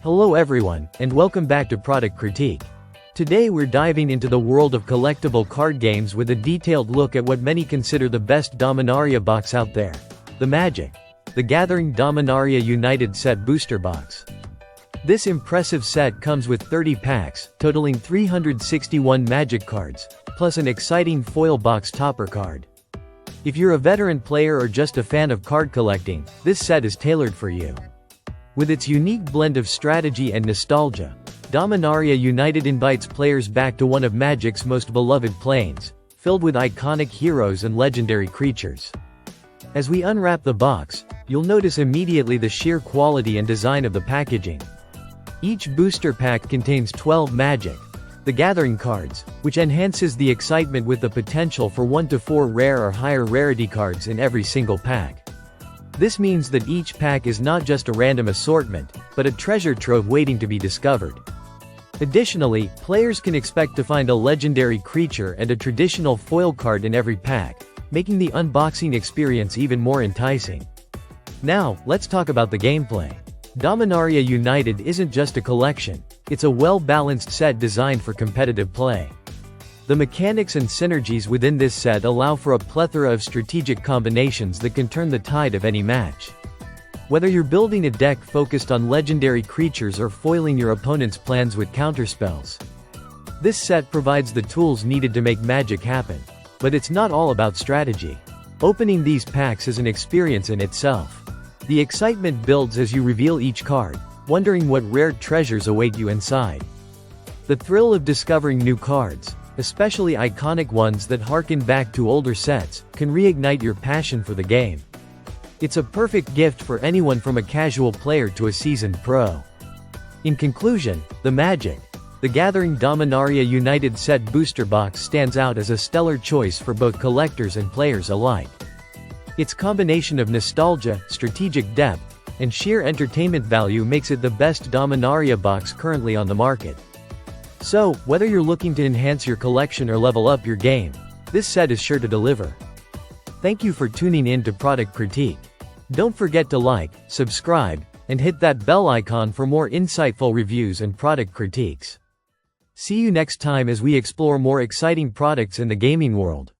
Hello everyone, and welcome back to Product Critique. Today we're diving into the world of collectible card games with a detailed look at what many consider the best Dominaria box out there. The Magic: The Gathering Dominaria United Set Booster Box. This impressive set comes with 30 packs, totaling 361 Magic cards, plus an exciting foil box topper card. If you're a veteran player or just a fan of card collecting, this set is tailored for you. With its unique blend of strategy and nostalgia, Dominaria United invites players back to one of Magic's most beloved planes, filled with iconic heroes and legendary creatures. As we unwrap the box, you'll notice immediately the sheer quality and design of the packaging. Each booster pack contains 12 Magic: The Gathering cards, which enhances the excitement with the potential for 1 to 4 rare or higher rarity cards in every single pack. This means that each pack is not just a random assortment, but a treasure trove waiting to be discovered. Additionally, players can expect to find a legendary creature and a traditional foil card in every pack, making the unboxing experience even more enticing. Now, let's talk about the gameplay. Dominaria United isn't just a collection, it's a well-balanced set designed for competitive play. The mechanics and synergies within this set allow for a plethora of strategic combinations that can turn the tide of any match. Whether you're building a deck focused on legendary creatures or foiling your opponent's plans with counterspells, this set provides the tools needed to make magic happen. But it's not all about strategy. Opening these packs is an experience in itself. The excitement builds as you reveal each card, wondering what rare treasures await you inside. The thrill of discovering new cards, especially iconic ones that harken back to older sets, can reignite your passion for the game. It's a perfect gift for anyone from a casual player to a seasoned pro. In conclusion, the Magic: The Gathering Dominaria United Set Booster Box stands out as a stellar choice for both collectors and players alike. Its combination of nostalgia, strategic depth, and sheer entertainment value makes it the best Dominaria box currently on the market. So, whether you're looking to enhance your collection or level up your game, this set is sure to deliver. Thank you for tuning in to Product Critique. Don't forget to like, subscribe, and hit that bell icon for more insightful reviews and product critiques. See you next time as we explore more exciting products in the gaming world.